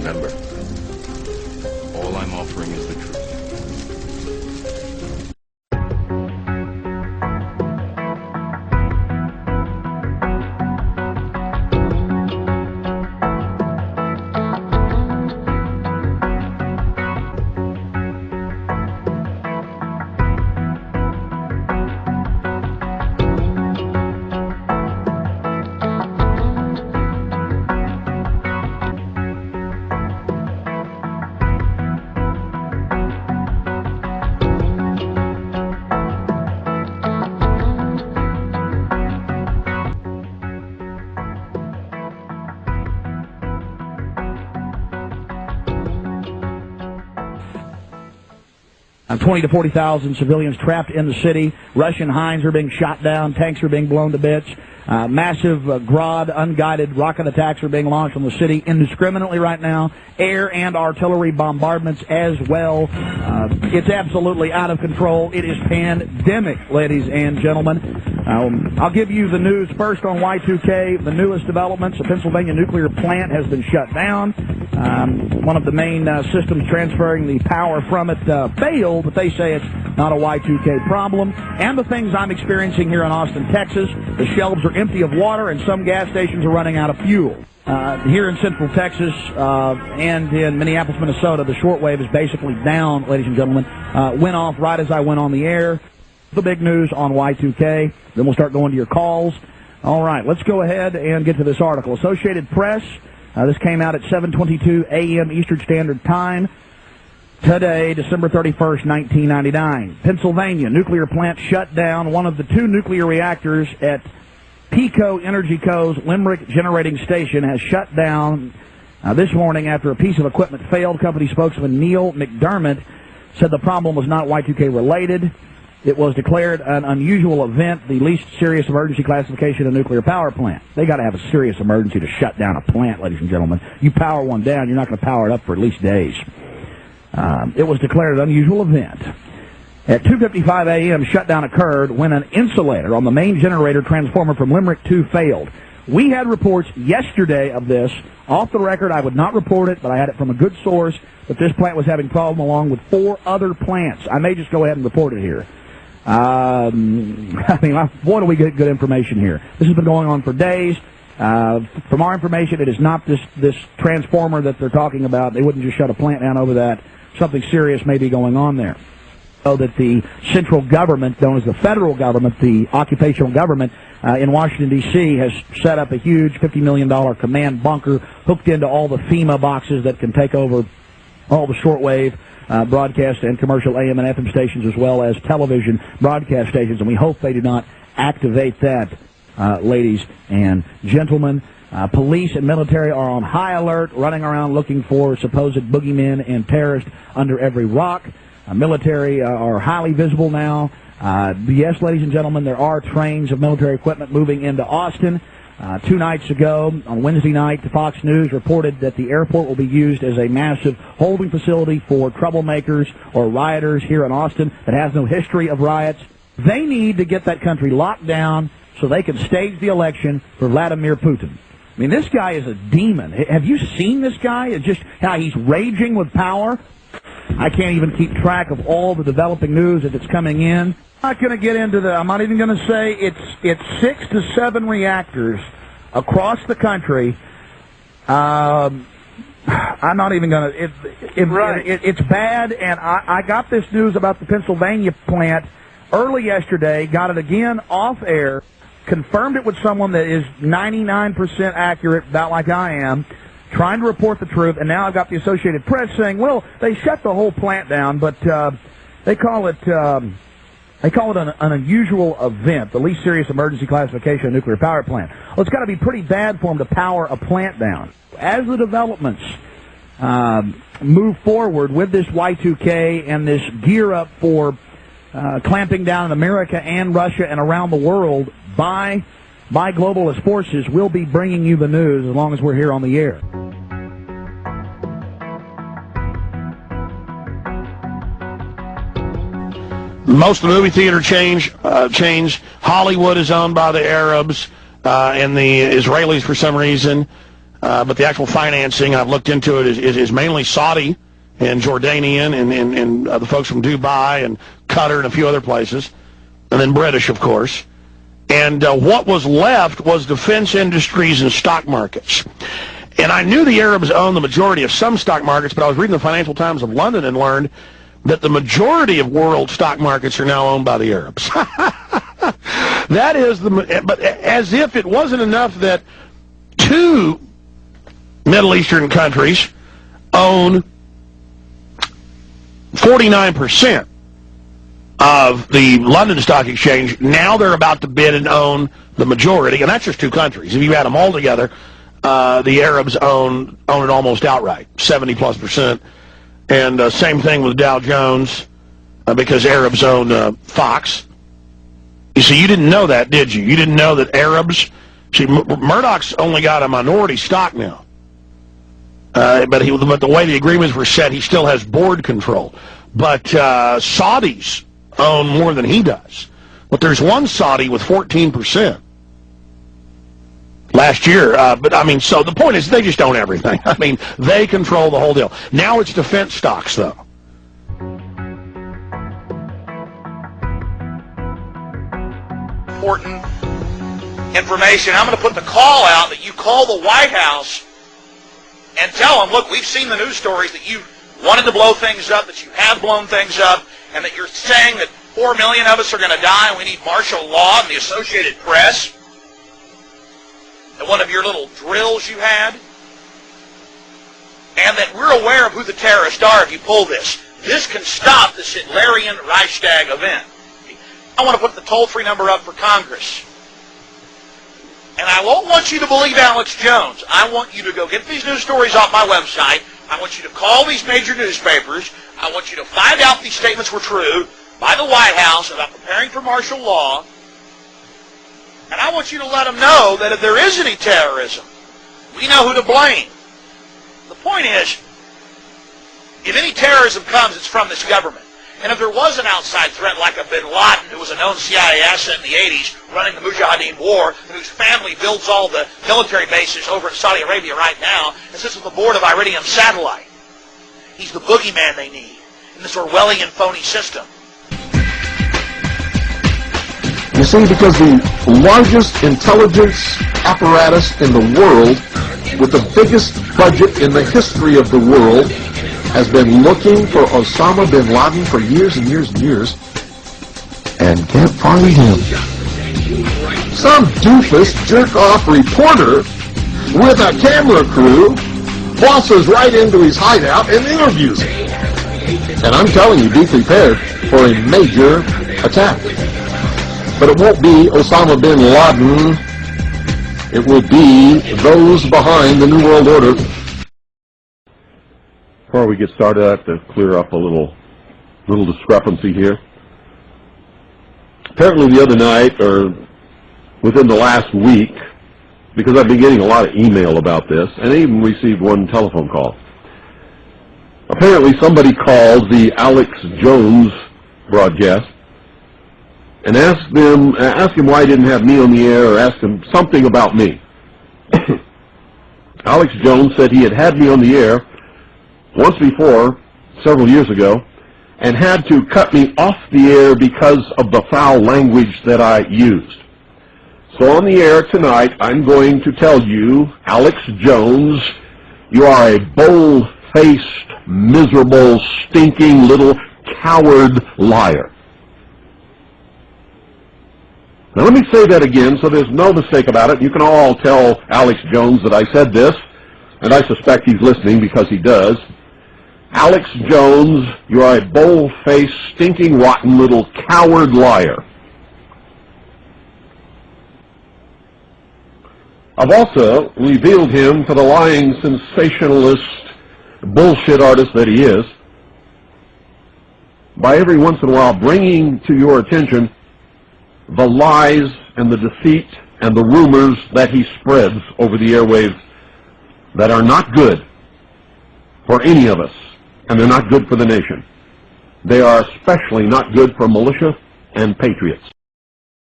Remember, all I'm offering is the truth. Uh, 20 to 40,000 civilians trapped in the city. Russian Hinds are being shot down. Tanks are being blown to bits. Massive Grad unguided rocket attacks are being launched on the city indiscriminately right now. Air and artillery bombardments as well. It's absolutely out of control. It is pandemic, ladies and gentlemen. I'll give you the news first on Y2K. The newest developments: a Pennsylvania nuclear plant has been shut down. One of the main systems transferring the power from it failed, but they say it's not a Y2K problem. And the things I'm experiencing here in Austin, Texas: the shelves are empty of water and some gas stations are running out of fuel. Here in Central Texas and in Minneapolis, Minnesota, the shortwave is basically down, ladies and gentlemen. Went off right as I went on the air. The big news on Y2K. Then we'll start going to your calls. All right, let's go ahead and get to this article. Associated Press. This came out at 7:22 a.m. Eastern Standard Time today, December 31st, 1999. Pennsylvania nuclear plant shut down. One of the two nuclear reactors at PECO Energy Co.'s Limerick Generating Station has shut down this morning after a piece of equipment failed. Company spokesman Neil McDermott said the problem was not Y2K related. It was declared an unusual event, the least serious emergency classification of a nuclear power plant. They got to have a serious emergency to shut down a plant, ladies and gentlemen. You power one down, you're not going to power it up for at least days. It was declared an unusual event. At 2:55 a.m., shutdown occurred when an insulator on the main generator transformer from Limerick 2 failed. We had reports yesterday of this. Off the record, I would not report it, but I had it from a good source that this plant was having problem along with 4 other plants. I may just go ahead and report it here. I mean, boy, do we get good information here. This has been going on for days. From our information, it is not this transformer that they're talking about. They wouldn't just shut a plant down over that. Something serious may be going on there. So that the central government, known as the federal government, the occupational government in Washington, D.C., has set up a huge $50 million command bunker hooked into all the FEMA boxes that can take over all the shortwave broadcast and commercial AM and FM stations, as well as television broadcast stations, and we hope they do not activate that, ladies and gentlemen. Police and military are on high alert, running around looking for supposed boogeymen and terrorists under every rock. Military are highly visible now. Yes, ladies and gentlemen, there are trains of military equipment moving into Austin. 2 nights ago, on Wednesday night, Fox News reported that the airport will be used as a massive holding facility for troublemakers or rioters here in Austin that has no history of riots. They need to get that country locked down so they can stage the election for Vladimir Putin. I mean, this guy is a demon. Have you seen this guy? It's just how he's raging with power. I can't even keep track of all the developing news that's coming in. I'm not going to get into I'm not even going to say it's 6 to 7 reactors across the country. I'm not even going to. It's bad, and I got this news about the Pennsylvania plant early yesterday. Got it again off air. Confirmed it with someone that is 99% accurate, about like I am, trying to report the truth, and now I've got the Associated Press saying, well, they shut the whole plant down, but they call it an unusual event, the least serious emergency classification of a nuclear power plant. Well, it's got to be pretty bad for them to power a plant down. As the developments move forward with this Y2K and this gear up for clamping down in America and Russia and around the world by globalist forces, we'll be bringing you the news as long as we're here on the air. Most of the movie theater chains. Hollywood is owned by the Arabs and the Israelis for some reason. but the actual financing, I've looked into it, is mainly Saudi and Jordanian and the folks from Dubai and Qatar and a few other places, and then British, of course. And what was left was defense industries and stock markets. And I knew the Arabs owned the majority of some stock markets, but I was reading the Financial Times of London and learned that the majority of world stock markets are now owned by the Arabs. That is but as if it wasn't enough that two Middle Eastern countries own 49% of the London Stock Exchange. Now they're about to bid and own the majority, and that's just two countries. If you add them all together, the Arabs own it almost outright, 70+%. And same thing with Dow Jones, because Arabs own Fox. You see, you didn't know that, did you? You didn't know that Arabs... See, Murdoch's only got a minority stock now. But the way the agreements were set, he still has board control. But Saudis own more than he does. But there's one Saudi with 14% last year. But, I mean, so the point is they just own everything. I mean, they control the whole deal. Now it's defense stocks, though. Important information. I'm going to put the call out that you call the White House and tell them, look, we've seen the news stories that you wanted to blow things up, that you have blown things up, and that you're saying that 4 million of us are going to die and we need martial law and the Associated Press. At one of your little drills you had. And that we're aware of who the terrorists are if you pull this. This can stop this Hitlerian Reichstag event. I want to put the toll-free number up for Congress. And I won't want you to believe Alex Jones. I want you to go get these news stories off my website. I want you to call these major newspapers. I want you to find out these statements were true by the White House about preparing for martial law. And I want you to let them know that if there is any terrorism, we know who to blame. The point is, if any terrorism comes, it's from this government. And if there was an outside threat like a bin Laden, who was a known CIA asset in the 80s, running the Mujahideen war, and whose family builds all the military bases over in Saudi Arabia right now, and sits on the board of Iridium Satellite. He's the boogeyman they need in this Orwellian phony system. You see, because the largest intelligence apparatus in the world, with the biggest budget in the history of the world, has been looking for Osama bin Laden for years and years and years, and can't find him. Some doofus jerk-off reporter with a camera crew bosses right into his hideout and interviews him. And I'm telling you, be prepared for a major attack. But it won't be Osama bin Laden. It will be those behind the New World Order. Before we get started, I have to clear up a little discrepancy here. Apparently the other night, or within the last week, because I've been getting a lot of email about this, and I even received one telephone call. Apparently somebody called the Alex Jones broadcast and asked him why he didn't have me on the air, or asked him something about me. Alex Jones said he had me on the air once before, several years ago, and had to cut me off the air because of the foul language that I used. So on the air tonight, I'm going to tell you, Alex Jones, you are a bold-faced, miserable, stinking little coward liar. Now let me say that again so there's no mistake about it. You can all tell Alex Jones that I said this, and I suspect he's listening because he does. Alex Jones, you are a bold-faced, stinking, rotten little coward liar. I've also revealed him to the lying sensationalist bullshit artist that he is by every once in a while bringing to your attention the lies and the deceit and the rumors that he spreads over the airwaves that are not good for any of us. And they're not good for the nation. They are especially not good for militia and patriots.